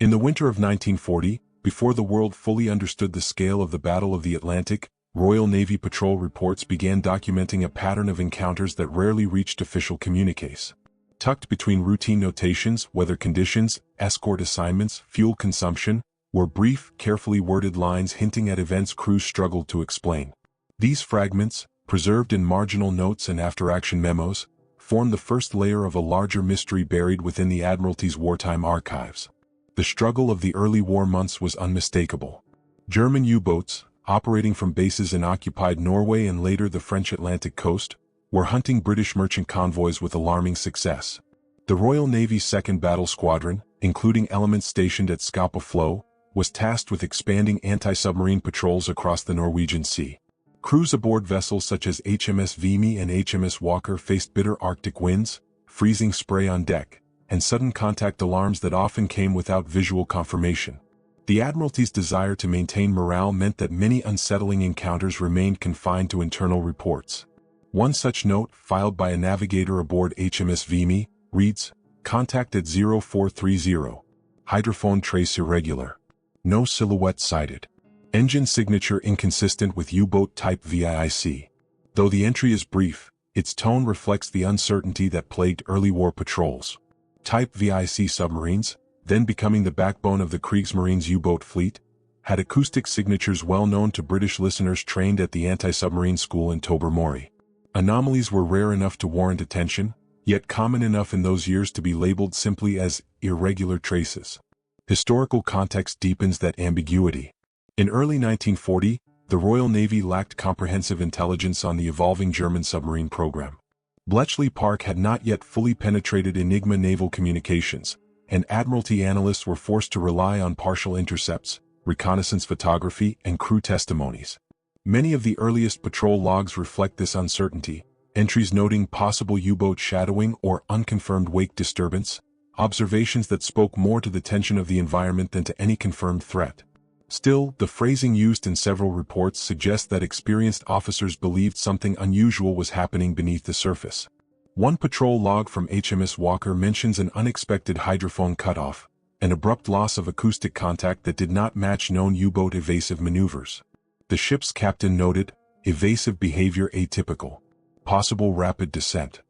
In the winter of 1940, before the world fully understood the scale of the Battle of the Atlantic, Royal Navy patrol reports began documenting a pattern of encounters that rarely reached official communiques. Tucked between routine notations, weather conditions, escort assignments, fuel consumption, were brief, carefully worded lines hinting at events crews struggled to explain. These fragments, preserved in marginal notes and after-action memos, form the first layer of a larger mystery buried within the Admiralty's wartime archives. The struggle of the early war months was unmistakable. German U-boats, operating from bases in occupied Norway and later the French Atlantic coast, were hunting British merchant convoys with alarming success. The Royal Navy's 2nd Battle Squadron, including elements stationed at Scapa Flow, was tasked with expanding anti-submarine patrols across the Norwegian Sea. Crews aboard vessels such as HMS Vimy and HMS Walker faced bitter Arctic winds, freezing spray on deck, and sudden contact alarms that often came without visual confirmation. The Admiralty's desire to maintain morale meant that many unsettling encounters remained confined to internal reports. One such note, filed by a navigator aboard HMS Vimy, reads, "Contact at 0430. Hydrophone trace irregular. No silhouette sighted. Engine signature inconsistent with U-boat type WWII." Though the entry is brief, its tone reflects the uncertainty that plagued early war patrols. Type WWII submarines, then becoming the backbone of the Kriegsmarine's U-boat fleet, had acoustic signatures well known to British listeners trained at the anti-submarine school in Tobermory. Anomalies were rare enough to warrant attention, yet common enough in those years to be labeled simply as irregular traces. Historical context deepens that ambiguity. In early 1940, the Royal Navy lacked comprehensive intelligence on the evolving German submarine program. Bletchley Park had not yet fully penetrated Enigma naval communications, and Admiralty analysts were forced to rely on partial intercepts, reconnaissance photography, and crew testimonies. Many of the earliest patrol logs reflect this uncertainty, entries noting possible U-boat shadowing or unconfirmed wake disturbance, observations that spoke more to the tension of the environment than to any confirmed threat. Still, the phrasing used in several reports suggests that experienced officers believed something unusual was happening beneath the surface. One patrol log from HMS Walker mentions an unexpected hydrophone cutoff, an abrupt loss of acoustic contact that did not match known U-boat evasive maneuvers. The ship's captain noted, "Evasive behavior atypical. Possible rapid descent."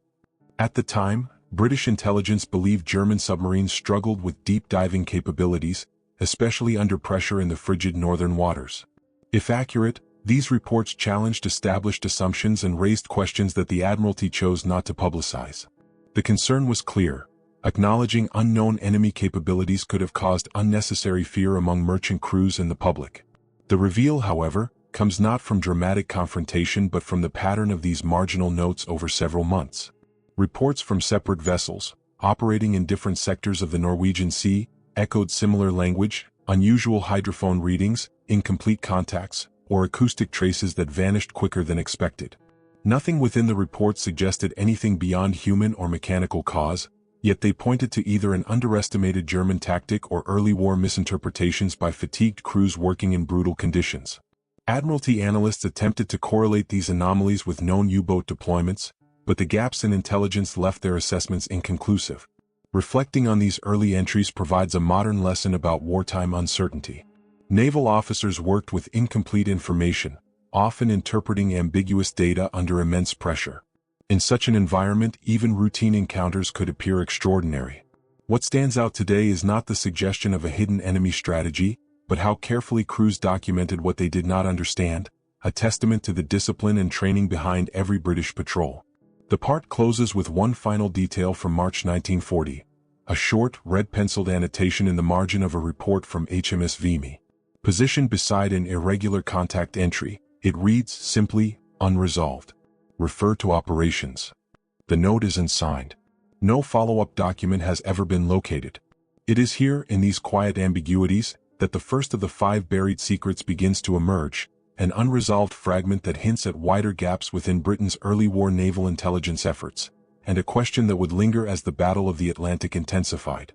At the time, British intelligence believed German submarines struggled with deep diving capabilities, especially under pressure in the frigid northern waters. If accurate, these reports challenged established assumptions and raised questions that the Admiralty chose not to publicize. The concern was clear. Acknowledging unknown enemy capabilities could have caused unnecessary fear among merchant crews and the public. The reveal, however, comes not from dramatic confrontation but from the pattern of these marginal notes over several months. Reports from separate vessels, operating in different sectors of the Norwegian Sea, echoed similar language, unusual hydrophone readings, incomplete contacts, or acoustic traces that vanished quicker than expected. Nothing within the report suggested anything beyond human or mechanical cause, yet they pointed to either an underestimated German tactic or early war misinterpretations by fatigued crews working in brutal conditions. Admiralty analysts attempted to correlate these anomalies with known U-boat deployments, but the gaps in intelligence left their assessments inconclusive. Reflecting on these early entries provides a modern lesson about wartime uncertainty. Naval officers worked with incomplete information, often interpreting ambiguous data under immense pressure. In such an environment, even routine encounters could appear extraordinary. What stands out today is not the suggestion of a hidden enemy strategy, but how carefully crews documented what they did not understand, a testament to the discipline and training behind every British patrol. The part closes with one final detail from March 1940, a short, red-penciled annotation in the margin of a report from HMS Vimy. Positioned beside an irregular contact entry, it reads simply, "Unresolved. Refer to operations." The note is unsigned. No follow-up document has ever been located. It is here, in these quiet ambiguities, that the first of the 5 buried secrets begins to emerge, an unresolved fragment that hints at wider gaps within Britain's early war naval intelligence efforts, and a question that would linger as the Battle of the Atlantic intensified.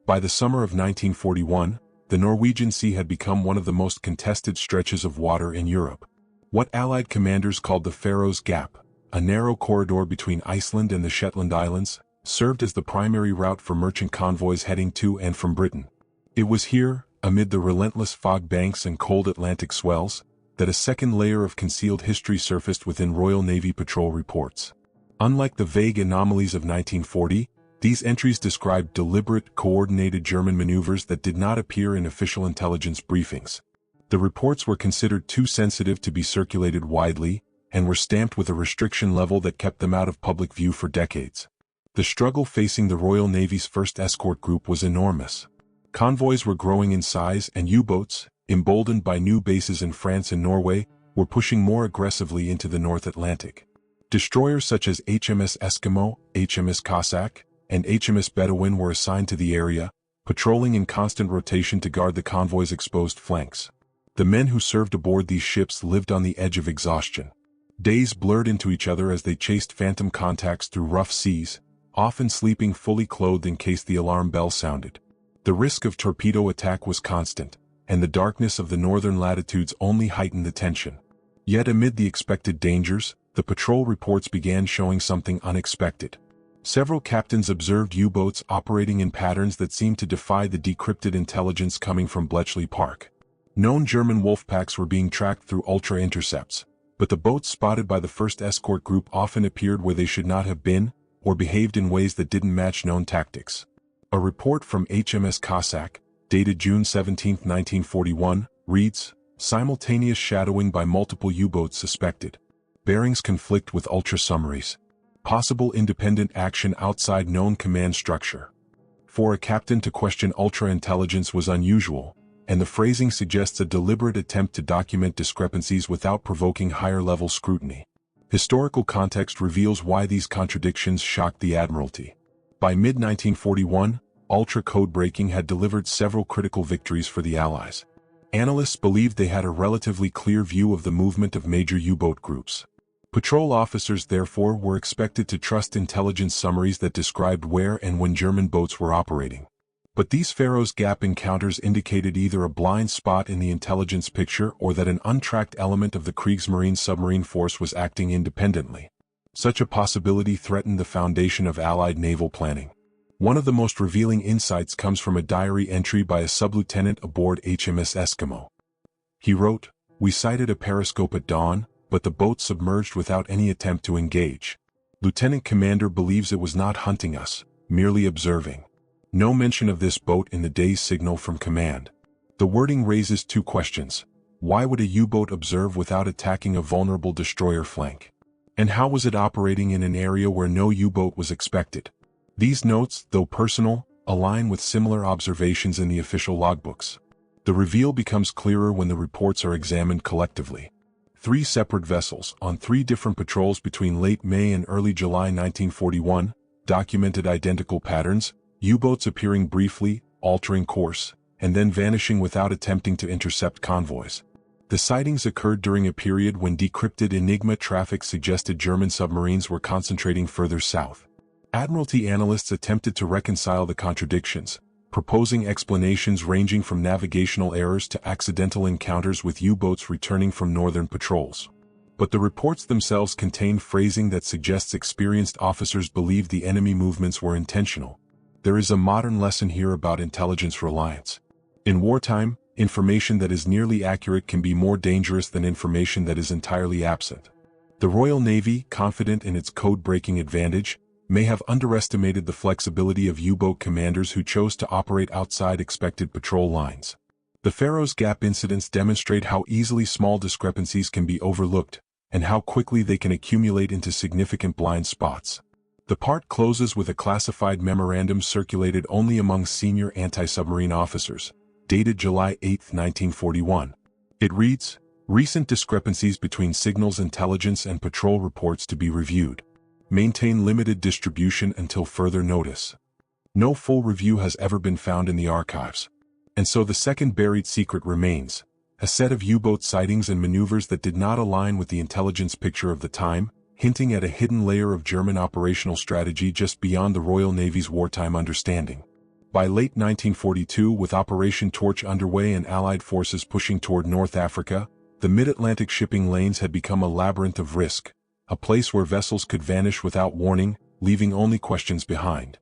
By the summer of 1941, the Norwegian Sea had become one of the most contested stretches of water in Europe. What Allied commanders called the Faroes Gap, a narrow corridor between Iceland and the Shetland Islands, served as the primary route for merchant convoys heading to and from Britain. It was here, amid the relentless fog banks and cold Atlantic swells, that a second layer of concealed history surfaced within Royal Navy patrol reports. Unlike the vague anomalies of 1940, these entries described deliberate, coordinated German maneuvers that did not appear in official intelligence briefings. The reports were considered too sensitive to be circulated widely, and were stamped with a restriction level that kept them out of public view for decades. The struggle facing the Royal Navy's first escort group was enormous. Convoys were growing in size, and U-boats, emboldened by new bases in France and Norway, were pushing more aggressively into the North Atlantic. Destroyers such as HMS Eskimo, HMS Cossack, and HMS Bedouin were assigned to the area, patrolling in constant rotation to guard the convoy's exposed flanks. The men who served aboard these ships lived on the edge of exhaustion. Days blurred into each other as they chased phantom contacts through rough seas, often sleeping fully clothed in case the alarm bell sounded. The risk of torpedo attack was constant, and the darkness of the northern latitudes only heightened the tension. Yet amid the expected dangers, the patrol reports began showing something unexpected. Several captains observed U-boats operating in patterns that seemed to defy the decrypted intelligence coming from Bletchley Park. Known German wolf packs were being tracked through ultra-intercepts, but the boats spotted by the first escort group often appeared where they should not have been, or behaved in ways that didn't match known tactics. A report from HMS Cossack, dated June 17, 1941, reads, "Simultaneous shadowing by multiple U-boats suspected. Bearings conflict with ultra-summaries. Possible independent action outside known command structure." For a captain to question ultra-intelligence was unusual, and the phrasing suggests a deliberate attempt to document discrepancies without provoking higher-level scrutiny. Historical context reveals why these contradictions shocked the Admiralty. By mid-1941, ultra-code breaking had delivered several critical victories for the Allies. Analysts believed they had a relatively clear view of the movement of major U-boat groups. Patrol officers therefore were expected to trust intelligence summaries that described where and when German boats were operating. But these Pharaoh's Gap encounters indicated either a blind spot in the intelligence picture or that an untracked element of the Kriegsmarine submarine force was acting independently. Such a possibility threatened the foundation of Allied naval planning. One of the most revealing insights comes from a diary entry by a sub-lieutenant aboard HMS Eskimo. He wrote, "We sighted a periscope at dawn, but the boat submerged without any attempt to engage. Lieutenant Commander believes it was not hunting us, merely observing." No mention of this boat in the day's signal from command. The wording raises two questions. Why would a U-boat observe without attacking a vulnerable destroyer flank? And how was it operating in an area where no U-boat was expected? These notes, though personal, align with similar observations in the official logbooks. The reveal becomes clearer when the reports are examined collectively. 3 separate vessels, on 3 different patrols between late May and early July 1941, documented identical patterns, U-boats appearing briefly, altering course, and then vanishing without attempting to intercept convoys. The sightings occurred during a period when decrypted Enigma traffic suggested German submarines were concentrating further south. Admiralty analysts attempted to reconcile the contradictions, proposing explanations ranging from navigational errors to accidental encounters with U-boats returning from northern patrols. But the reports themselves contain phrasing that suggests experienced officers believed the enemy movements were intentional. There is a modern lesson here about intelligence reliance. In wartime, information that is nearly accurate can be more dangerous than information that is entirely absent. The Royal Navy, confident in its code-breaking advantage, may have underestimated the flexibility of U-boat commanders who chose to operate outside expected patrol lines. The Pharaoh's Gap incidents demonstrate how easily small discrepancies can be overlooked, and how quickly they can accumulate into significant blind spots. The part closes with a classified memorandum circulated only among senior anti-submarine officers, dated July 8, 1941. It reads, "Recent discrepancies between signals intelligence and patrol reports to be reviewed. Maintain limited distribution until further notice." No full review has ever been found in the archives. And so the second buried secret remains, a set of U-boat sightings and maneuvers that did not align with the intelligence picture of the time, hinting at a hidden layer of German operational strategy just beyond the Royal Navy's wartime understanding. By late 1942, with Operation Torch underway and Allied forces pushing toward North Africa, the mid-Atlantic shipping lanes had become a labyrinth of risk, a place where vessels could vanish without warning, leaving only questions behind.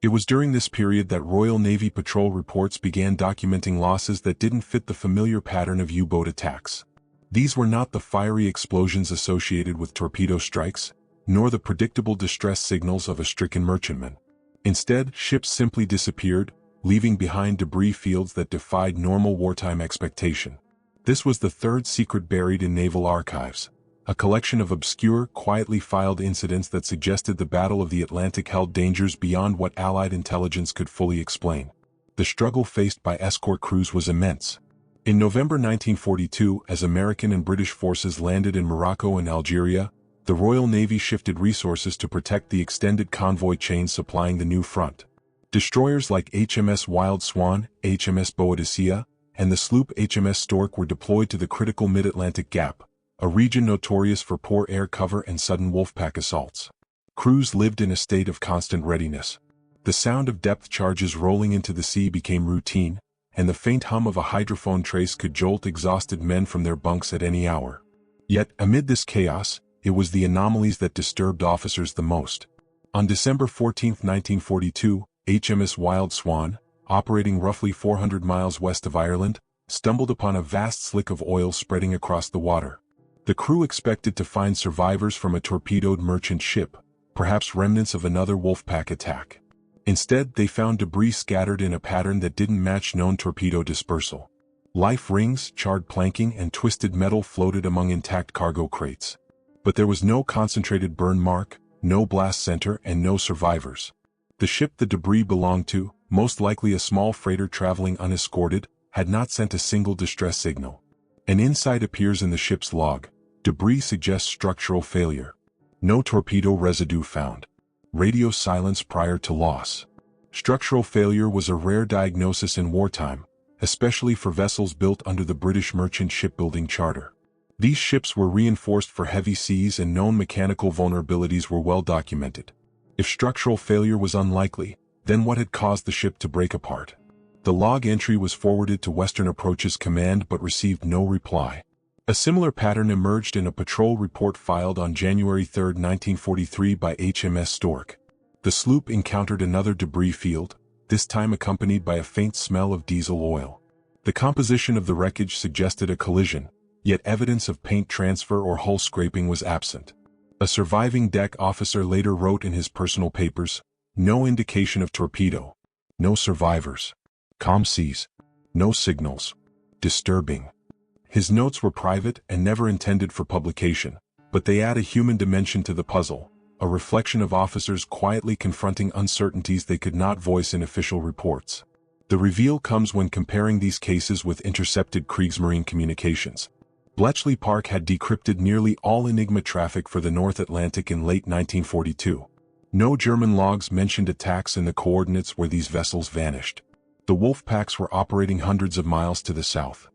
It was during this period that Royal Navy patrol reports began documenting losses that didn't fit the familiar pattern of U-boat attacks. These were not the fiery explosions associated with torpedo strikes, nor the predictable distress signals of a stricken merchantman. Instead, ships simply disappeared, leaving behind debris fields that defied normal wartime expectation. This was the third secret buried in naval archives, a collection of obscure, quietly filed incidents that suggested the Battle of the Atlantic held dangers beyond what Allied intelligence could fully explain. The struggle faced by escort crews was immense. In November 1942, as American and British forces landed in Morocco and Algeria, the Royal Navy shifted resources to protect the extended convoy chain supplying the new front. Destroyers like HMS Wild Swan, HMS Boadicea, and the sloop HMS Stork were deployed to the critical mid-Atlantic gap, a region notorious for poor air cover and sudden wolfpack assaults. Crews lived in a state of constant readiness. The sound of depth charges rolling into the sea became routine, and the faint hum of a hydrophone trace could jolt exhausted men from their bunks at any hour. Yet, amid this chaos, it was the anomalies that disturbed officers the most. On December 14, 1942, HMS Wild Swan, operating roughly 400 miles west of Ireland, stumbled upon a vast slick of oil spreading across the water. The crew expected to find survivors from a torpedoed merchant ship, perhaps remnants of another wolfpack attack. Instead, they found debris scattered in a pattern that didn't match known torpedo dispersal. Life rings, charred planking, and twisted metal floated among intact cargo crates. But there was no concentrated burn mark, no blast center, and no survivors. The ship the debris belonged to, most likely a small freighter traveling unescorted, had not sent a single distress signal. An insight appears in the ship's log. Debris suggests structural failure. No torpedo residue found. Radio silence prior to loss. Structural failure was a rare diagnosis in wartime, especially for vessels built under the British Merchant Shipbuilding Charter. These ships were reinforced for heavy seas and known mechanical vulnerabilities were well documented. If structural failure was unlikely, then what had caused the ship to break apart? The log entry was forwarded to Western Approach's command but received no reply. A similar pattern emerged in a patrol report filed on January 3, 1943 by HMS Stork. The sloop encountered another debris field, this time accompanied by a faint smell of diesel oil. The composition of the wreckage suggested a collision, yet evidence of paint transfer or hull scraping was absent. A surviving deck officer later wrote in his personal papers, "No indication of torpedo. No survivors. Calm seas. No signals. Disturbing." His notes were private and never intended for publication, but they add a human dimension to the puzzle, a reflection of officers quietly confronting uncertainties they could not voice in official reports. The reveal comes when comparing these cases with intercepted Kriegsmarine communications. Bletchley Park had decrypted nearly all Enigma traffic for the North Atlantic in late 1942. No German logs mentioned attacks in the coordinates where these vessels vanished. The wolfpacks were operating hundreds of miles to the south.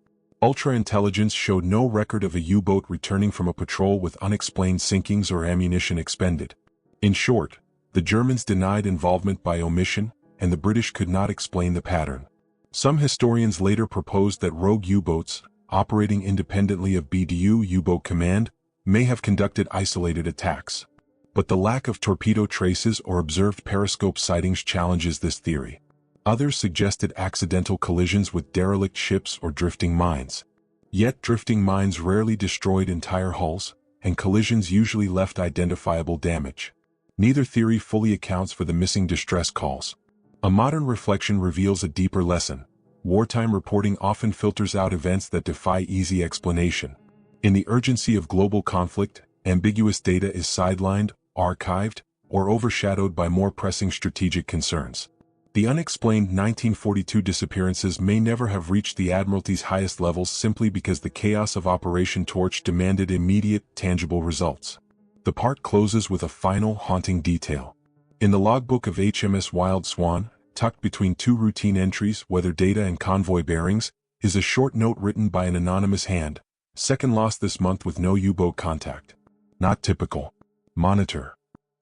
Ultra-intelligence showed no record of a U-boat returning from a patrol with unexplained sinkings or ammunition expended. In short, the Germans denied involvement by omission, and the British could not explain the pattern. Some historians later proposed that rogue U-boats, operating independently of BDU U-boat command, may have conducted isolated attacks. But the lack of torpedo traces or observed periscope sightings challenges this theory. Others suggested accidental collisions with derelict ships or drifting mines. Yet drifting mines rarely destroyed entire hulls, and collisions usually left identifiable damage. Neither theory fully accounts for the missing distress calls. A modern reflection reveals a deeper lesson. Wartime reporting often filters out events that defy easy explanation. In the urgency of global conflict, ambiguous data is sidelined, archived, or overshadowed by more pressing strategic concerns. The unexplained 1942 disappearances may never have reached the Admiralty's highest levels simply because the chaos of Operation Torch demanded immediate, tangible results. The part closes with a final, haunting detail. In the logbook of HMS Wild Swan, tucked between two routine entries, weather data and convoy bearings, is a short note written by an anonymous hand. Second lost this month with no U-boat contact. Not typical. Monitor.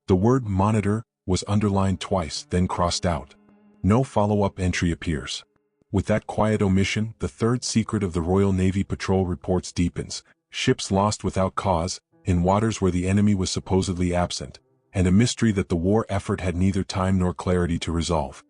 The word monitor was underlined twice, then crossed out. No follow-up entry appears. With that quiet omission, the third secret of the Royal Navy patrol reports deepens. Ships lost without cause, in waters where the enemy was supposedly absent, and a mystery that the war effort had neither time nor clarity to resolve.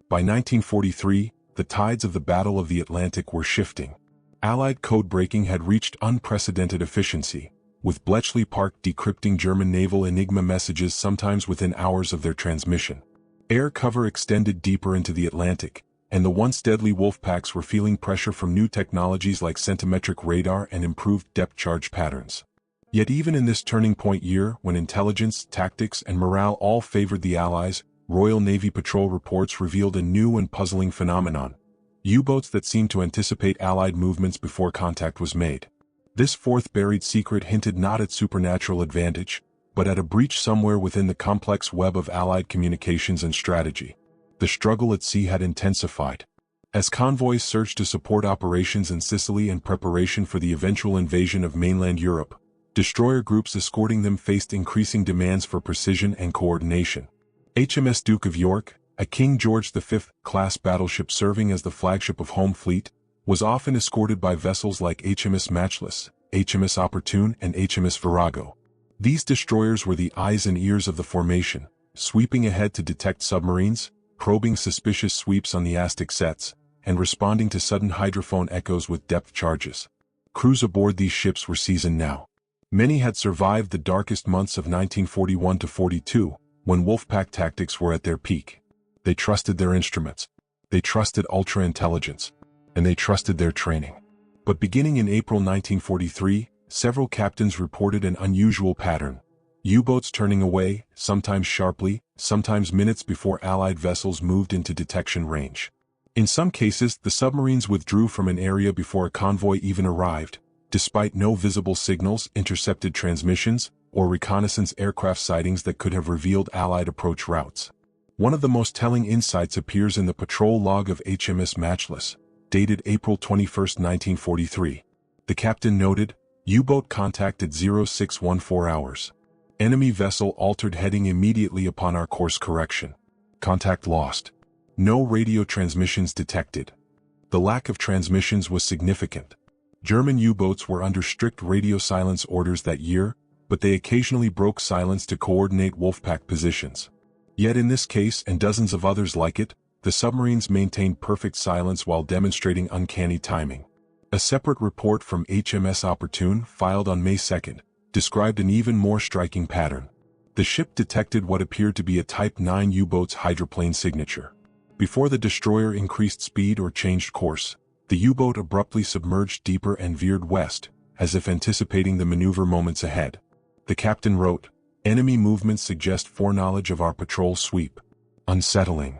By 1943, the tides of the Battle of the Atlantic were shifting. Allied code-breaking had reached unprecedented efficiency, with Bletchley Park decrypting German naval Enigma messages sometimes within hours of their transmission. Air cover extended deeper into the Atlantic, and the once deadly wolf packs were feeling pressure from new technologies like centimetric radar and improved depth charge patterns. Yet even in this turning point year, when intelligence, tactics, and morale all favored the Allies, Royal Navy patrol reports revealed a new and puzzling phenomenon: U-boats that seemed to anticipate Allied movements before contact was made. This fourth buried secret hinted not at supernatural advantage, but at a breach somewhere within the complex web of Allied communications and strategy. The struggle at sea had intensified. As convoys surged to support operations in Sicily in preparation for the eventual invasion of mainland Europe, destroyer groups escorting them faced increasing demands for precision and coordination. HMS Duke of York, a King George V-class battleship serving as the flagship of Home Fleet, was often escorted by vessels like HMS Matchless, HMS Opportune, and HMS Virago. These destroyers were the eyes and ears of the formation, sweeping ahead to detect submarines, probing suspicious sweeps on the Aztec sets, and responding to sudden hydrophone echoes with depth charges. Crews aboard these ships were seasoned now. Many had survived the darkest months of 1941 to 42, when Wolfpack tactics were at their peak. They trusted their instruments, they trusted ultra-intelligence, and they trusted their training. But beginning in April 1943, several captains reported an unusual pattern: U-boats turning away, sometimes sharply, sometimes minutes before Allied vessels moved into detection range. In some cases, the submarines withdrew from an area before a convoy even arrived, despite no visible signals, intercepted transmissions, or reconnaissance aircraft sightings that could have revealed Allied approach routes. One of the most telling insights appears in the patrol log of HMS Matchless, dated April 21, 1943. The captain noted, "U-boat contact at 0614 hours. Enemy vessel altered heading immediately upon our course correction. Contact lost. No radio transmissions detected." The lack of transmissions was significant. German U-boats were under strict radio silence orders that year, but they occasionally broke silence to coordinate Wolfpack positions. Yet in this case and dozens of others like it, the submarines maintained perfect silence while demonstrating uncanny timing. A separate report from HMS Opportune, filed on May 2, described an even more striking pattern. The ship detected what appeared to be a Type 9 U-boat's hydroplane signature. Before the destroyer increased speed or changed course, the U-boat abruptly submerged deeper and veered west, as if anticipating the maneuver moments ahead. The captain wrote, "Enemy movements suggest foreknowledge of our patrol sweep." Unsettling.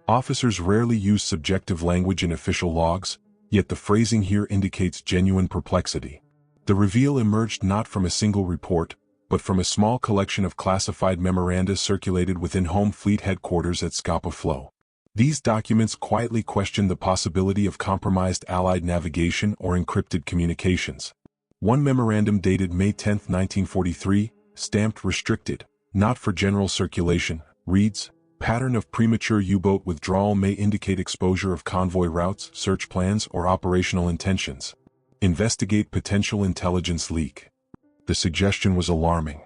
Officers rarely use subjective language in official logs, yet the phrasing here indicates genuine perplexity. The reveal emerged not from a single report, but from a small collection of classified memoranda circulated within Home Fleet headquarters at Scapa Flow. These documents quietly questioned the possibility of compromised Allied navigation or encrypted communications. One memorandum dated May 10, 1943, stamped "Restricted, not for general circulation," reads, "Pattern of premature U-boat withdrawal may indicate exposure of convoy routes, search plans, or operational intentions. Investigate potential intelligence leak." The suggestion was alarming.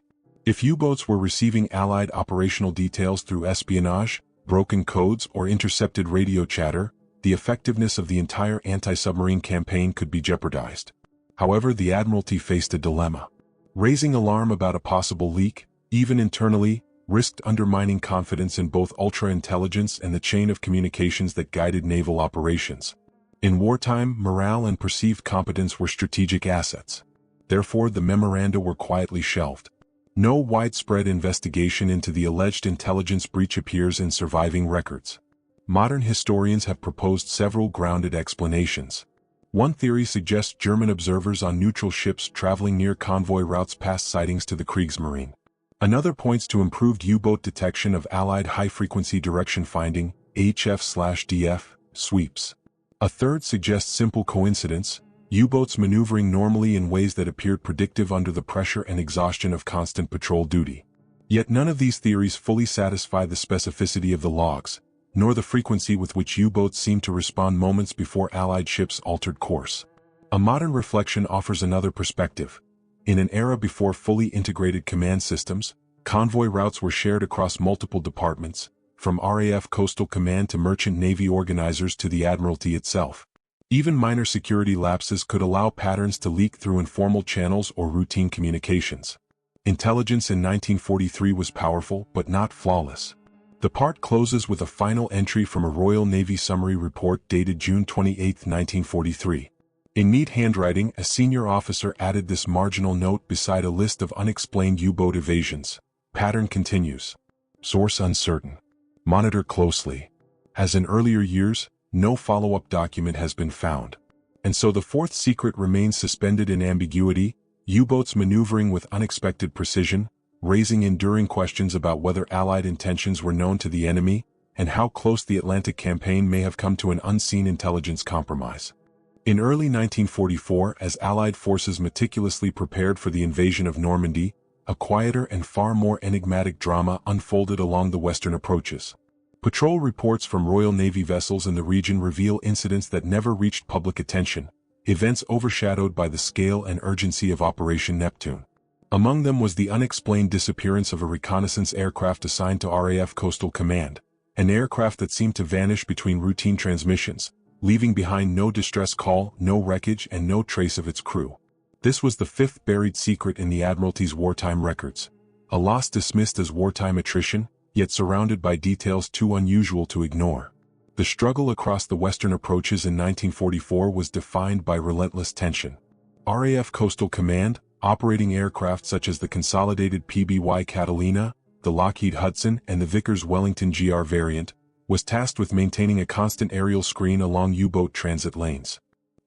If U-boats were receiving Allied operational details through espionage, broken codes, or intercepted radio chatter, the effectiveness of the entire anti-submarine campaign could be jeopardized. However, the Admiralty faced a dilemma. Raising alarm about a possible leak, even internally, risked undermining confidence in both ultra-intelligence and the chain of communications that guided naval operations. In wartime, morale and perceived competence were strategic assets. Therefore, the memoranda were quietly shelved. No widespread investigation into the alleged intelligence breach appears in surviving records. Modern historians have proposed several grounded explanations. One theory suggests German observers on neutral ships traveling near convoy routes passed sightings to the Kriegsmarine. Another points to improved U-boat detection of Allied high-frequency direction finding, HF/DF, sweeps. A third suggests simple coincidence, U-boats maneuvering normally in ways that appeared predictive under the pressure and exhaustion of constant patrol duty. Yet none of these theories fully satisfy the specificity of the logs, nor the frequency with which U-boats seemed to respond moments before Allied ships altered course. A modern reflection offers another perspective. In an era before fully integrated command systems, Convoy routes were shared across multiple departments, from RAF Coastal Command to Merchant Navy organizers to the Admiralty itself. Even minor security lapses could allow patterns to leak through informal channels or routine communications. Intelligence in 1943 was powerful but not flawless. The part closes with a final entry from a Royal Navy summary report dated June 28, 1943. In neat handwriting, a senior officer added this marginal note beside a list of unexplained U-boat evasions. Pattern continues. Source uncertain. Monitor closely. As in earlier years, no follow-up document has been found. And so the fourth secret remains suspended in ambiguity, U-boats maneuvering with unexpected precision, raising enduring questions about whether Allied intentions were known to the enemy, and how close the Atlantic campaign may have come to an unseen intelligence compromise. In early 1944, as Allied forces meticulously prepared for the invasion of Normandy, a quieter and far more enigmatic drama unfolded along the western approaches. Patrol reports from Royal Navy vessels in the region reveal incidents that never reached public attention, events overshadowed by the scale and urgency of Operation Neptune. Among them was the unexplained disappearance of a reconnaissance aircraft assigned to RAF Coastal Command, an aircraft that seemed to vanish between routine transmissions, leaving behind no distress call, no wreckage, and no trace of its crew. This was the fifth buried secret in the Admiralty's wartime records. A loss dismissed as wartime attrition, yet surrounded by details too unusual to ignore. The struggle across the western approaches in 1944 was defined by relentless tension. RAF Coastal Command, operating aircraft such as the consolidated PBY Catalina, the Lockheed Hudson, and the Vickers Wellington GR variant, was tasked with maintaining a constant aerial screen along U-boat transit lanes.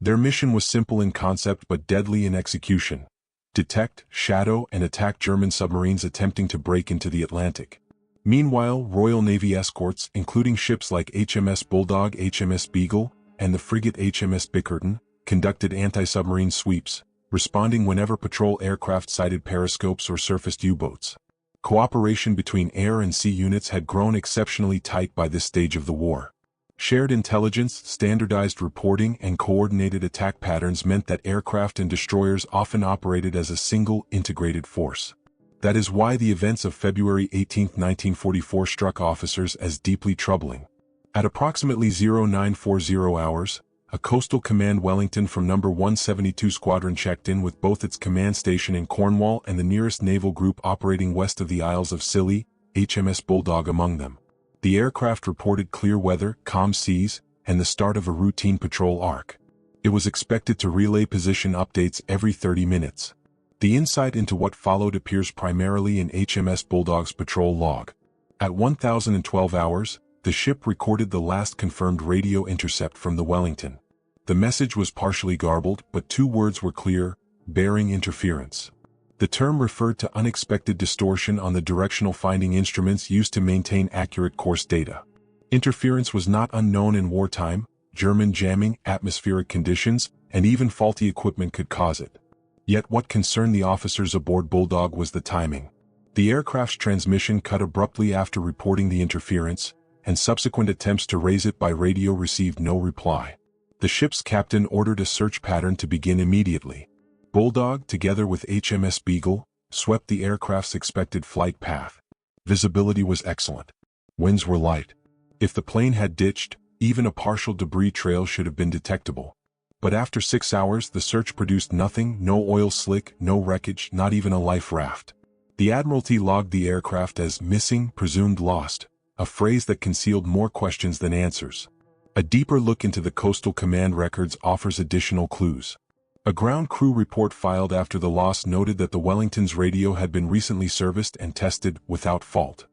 Their mission was simple in concept but deadly in execution: detect, shadow, and attack German submarines attempting to break into the Atlantic. Meanwhile, Royal Navy escorts, including ships like HMS Bulldog, HMS Beagle, and the frigate HMS Bickerton, conducted anti-submarine sweeps, responding whenever patrol aircraft sighted periscopes or surfaced U-boats. Cooperation between air and sea units had grown exceptionally tight by this stage of the war. Shared intelligence, standardized reporting, and coordinated attack patterns meant that aircraft and destroyers often operated as a single, integrated force. That is why the events of February 18, 1944 struck officers as deeply troubling. At approximately 0940 hours, a Coastal Command Wellington from No. 172 Squadron checked in with both its command station in Cornwall and the nearest naval group operating west of the Isles of Scilly, HMS Bulldog among them. The aircraft reported clear weather, calm seas, and the start of a routine patrol arc. It was expected to relay position updates every 30 minutes. The insight into what followed appears primarily in HMS Bulldog's patrol log. At 1012 hours, the ship recorded the last confirmed radio intercept from the Wellington. The message was partially garbled, but two words were clear: bearing interference. The term referred to unexpected distortion on the directional finding instruments used to maintain accurate course data. Interference was not unknown in wartime. German jamming, atmospheric conditions, and even faulty equipment could cause it. Yet what concerned the officers aboard Bulldog was the timing. The aircraft's transmission cut abruptly after reporting the interference, and subsequent attempts to raise it by radio received no reply. The ship's captain ordered a search pattern to begin immediately. Bulldog, together with HMS Beagle, swept the aircraft's expected flight path. Visibility was excellent. Winds were light. If the plane had ditched, even a partial debris trail should have been detectable. But after 6 hours, the search produced nothing: no oil slick, no wreckage, not even a life raft. The Admiralty logged the aircraft as missing, presumed lost, a phrase that concealed more questions than answers. A deeper look into the Coastal Command records offers additional clues. A ground crew report filed after the loss noted that the Wellington's radio had been recently serviced and tested without fault.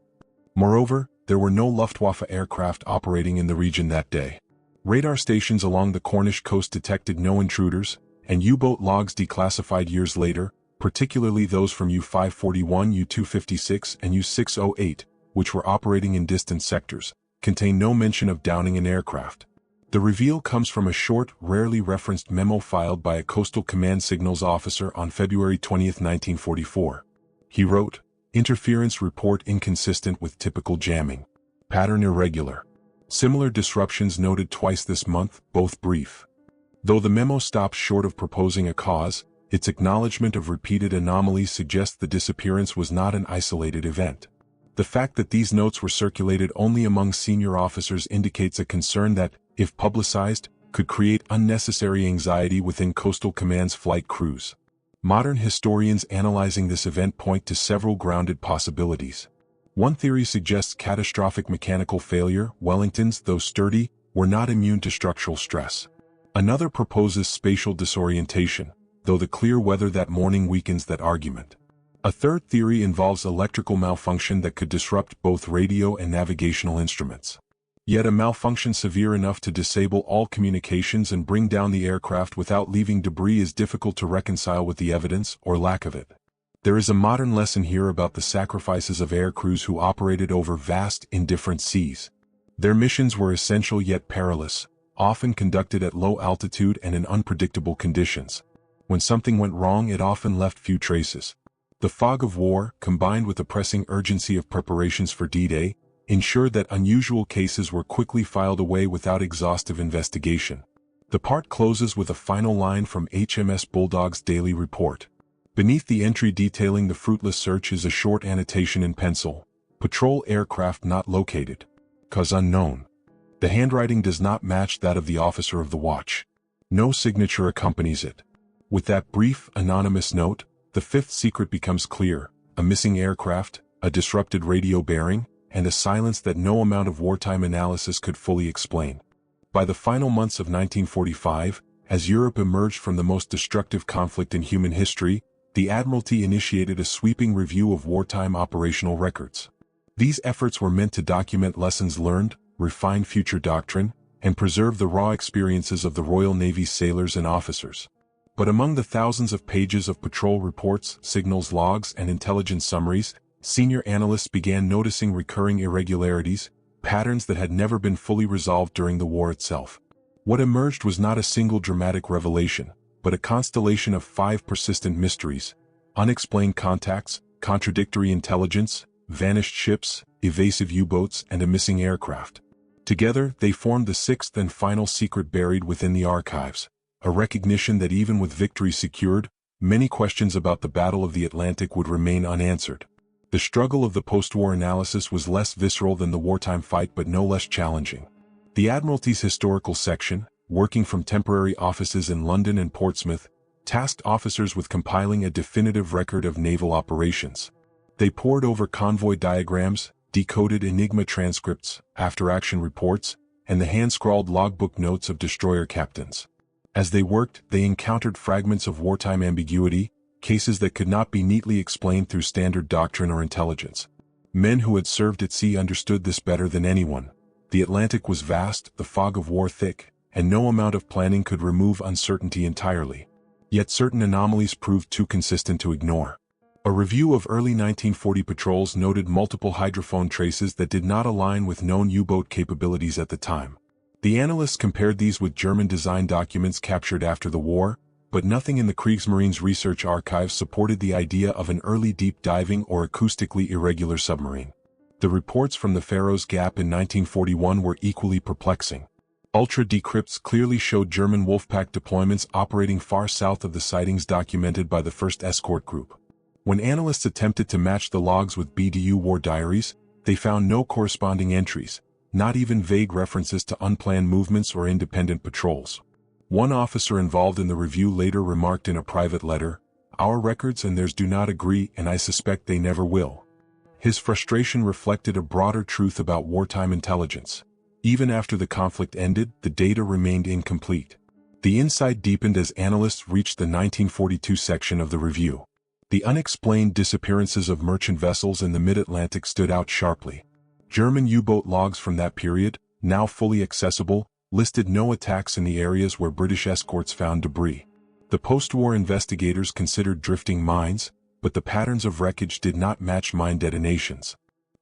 Moreover, there were no Luftwaffe aircraft operating in the region that day. Radar stations along the Cornish coast detected no intruders, and U-boat logs declassified years later, particularly those from U-541, U-256, and U-608, which were operating in distant sectors, contain no mention of downing an aircraft. The reveal comes from a short, rarely referenced memo filed by a Coastal Command signals officer on February 20, 1944. He wrote, "Interference report inconsistent with typical jamming. Pattern irregular. Similar disruptions noted twice this month, both brief." Though the memo stops short of proposing a cause, Its acknowledgement of repeated anomalies suggests the disappearance was not an isolated event. The fact that these notes were circulated only among senior officers indicates a concern that, if publicized, could create unnecessary anxiety within Coastal Command's flight crews. Modern historians analyzing this event point to several grounded possibilities. One theory suggests catastrophic mechanical failure. Wellingtons, though sturdy, were not immune to structural stress. Another proposes spatial disorientation, though the clear weather that morning weakens that argument. A third theory involves electrical malfunction that could disrupt both radio and navigational instruments. Yet a malfunction severe enough to disable all communications and bring down the aircraft without leaving debris is difficult to reconcile with the evidence or lack of it. There is a modern lesson here about the sacrifices of air crews who operated over vast, indifferent seas. Their missions were essential yet perilous, often conducted at low altitude and in unpredictable conditions. When something went wrong, it often left few traces. The fog of war, combined with the pressing urgency of preparations for D-Day, ensured that unusual cases were quickly filed away without exhaustive investigation. The part closes with a final line from HMS Bulldog's daily report. Beneath the entry detailing the fruitless search is a short annotation in pencil: "Patrol aircraft not located. Cause unknown." The handwriting does not match that of the officer of the watch. No signature accompanies it. With that brief, anonymous note, the fifth secret becomes clear: a missing aircraft, a disrupted radio bearing, and a silence that no amount of wartime analysis could fully explain. By the final months of 1945, as Europe emerged from the most destructive conflict in human history, the Admiralty initiated a sweeping review of wartime operational records. These efforts were meant to document lessons learned, refine future doctrine, and preserve the raw experiences of the Royal Navy's sailors and officers. But among the thousands of pages of patrol reports, signals logs, and intelligence summaries, senior analysts began noticing recurring irregularities, patterns that had never been fully resolved during the war itself. What emerged was not a single dramatic revelation, but a constellation of 5 persistent mysteries: unexplained contacts, contradictory intelligence, vanished ships, evasive U-boats, and a missing aircraft. Together, they formed the sixth and final secret buried within the archives, a recognition that even with victory secured, many questions about the Battle of the Atlantic would remain unanswered. The struggle of the post-war analysis was less visceral than the wartime fight, but no less challenging. The Admiralty's historical section, working from temporary offices in London and Portsmouth, tasked officers with compiling a definitive record of naval operations. They pored over convoy diagrams, decoded Enigma transcripts, after-action reports, and the hand-scrawled logbook notes of destroyer captains. As they worked, they encountered fragments of wartime ambiguity, cases that could not be neatly explained through standard doctrine or intelligence. Men who had served at sea understood this better than anyone. The Atlantic was vast, the fog of war thick, and no amount of planning could remove uncertainty entirely. Yet certain anomalies proved too consistent to ignore. A review of early 1940 patrols noted multiple hydrophone traces that did not align with known U-boat capabilities at the time. The analysts compared these with German-designed documents captured after the war, but nothing in the Kriegsmarine's research archives supported the idea of an early deep-diving or acoustically irregular submarine. The reports from the Faroes Gap in 1941 were equally perplexing. Ultra-decrypts clearly showed German Wolfpack deployments operating far south of the sightings documented by the 1st Escort Group. When analysts attempted to match the logs with BDU war diaries, they found no corresponding entries, not even vague references to unplanned movements or independent patrols. One officer involved in the review later remarked in a private letter, "Our records and theirs do not agree, and I suspect they never will." His frustration reflected a broader truth about wartime intelligence. Even after the conflict ended, the data remained incomplete. The insight deepened as analysts reached the 1942 section of the review. The unexplained disappearances of merchant vessels in the mid-Atlantic stood out sharply. German U-boat logs from that period, now fully accessible, listed no attacks in the areas where British escorts found debris. The post-war investigators considered drifting mines, but the patterns of wreckage did not match mine detonations.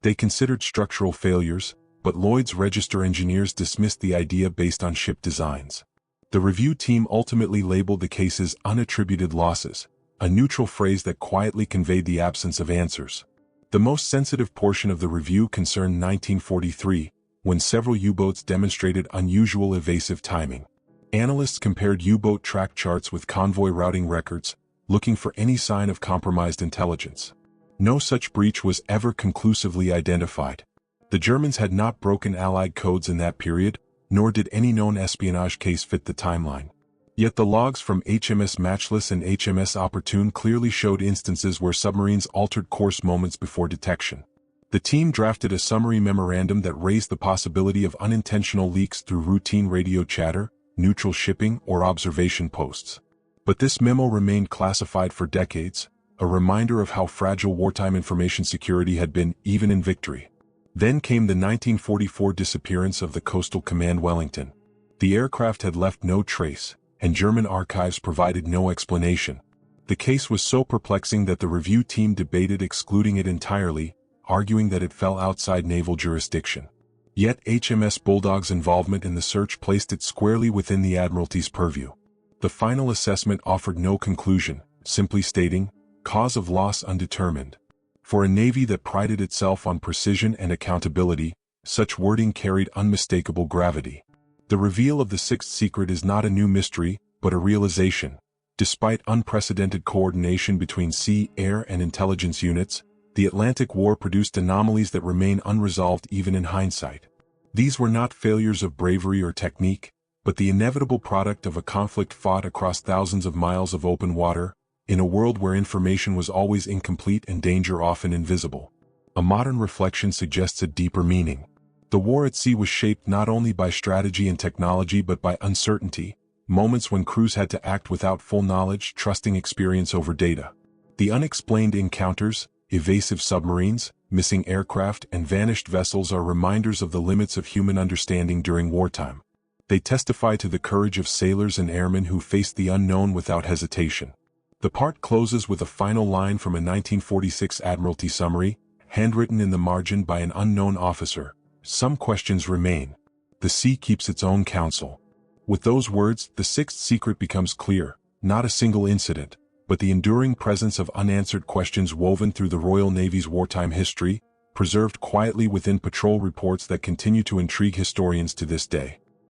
They considered structural failures, but Lloyd's Register engineers dismissed the idea based on ship designs. The review team ultimately labeled the cases unattributed losses, a neutral phrase that quietly conveyed the absence of answers. The most sensitive portion of the review concerned 1943, when several U-boats demonstrated unusual evasive timing. Analysts compared U-boat track charts with convoy routing records, looking for any sign of compromised intelligence. No such breach was ever conclusively identified. The Germans had not broken Allied codes in that period, nor did any known espionage case fit the timeline. Yet the logs from HMS Matchless and HMS Opportune clearly showed instances where submarines altered course moments before detection. The team drafted a summary memorandum that raised the possibility of unintentional leaks through routine radio chatter, neutral shipping, or observation posts. But this memo remained classified for decades, a reminder of how fragile wartime information security had been, even in victory. Then came the 1944 disappearance of the Coastal Command Wellington. The aircraft had left no trace, and German archives provided no explanation. The case was so perplexing that the review team debated excluding it entirely, arguing that it fell outside naval jurisdiction. Yet HMS Bulldog's involvement in the search placed it squarely within the Admiralty's purview. The final assessment offered no conclusion, simply stating, "Cause of loss undetermined." For a Navy that prided itself on precision and accountability, such wording carried unmistakable gravity. The reveal of the sixth secret is not a new mystery, but a realization. Despite unprecedented coordination between sea, air, and intelligence units, the Atlantic War produced anomalies that remain unresolved even in hindsight. These were not failures of bravery or technique, but the inevitable product of a conflict fought across thousands of miles of open water, in a world where information was always incomplete and danger often invisible. A modern reflection suggests a deeper meaning. The war at sea was shaped not only by strategy and technology but by uncertainty, moments when crews had to act without full knowledge, trusting experience over data. The unexplained encounters, evasive submarines, missing aircraft, and vanished vessels are reminders of the limits of human understanding during wartime. They testify to the courage of sailors and airmen who faced the unknown without hesitation. The part closes with a final line from a 1946 Admiralty summary, handwritten in the margin by an unknown officer. "Some questions remain. The sea keeps its own counsel." With those words, the sixth secret becomes clear, not a single incident, but the enduring presence of unanswered questions woven through the Royal Navy's wartime history, preserved quietly within patrol reports that continue to intrigue historians to this day.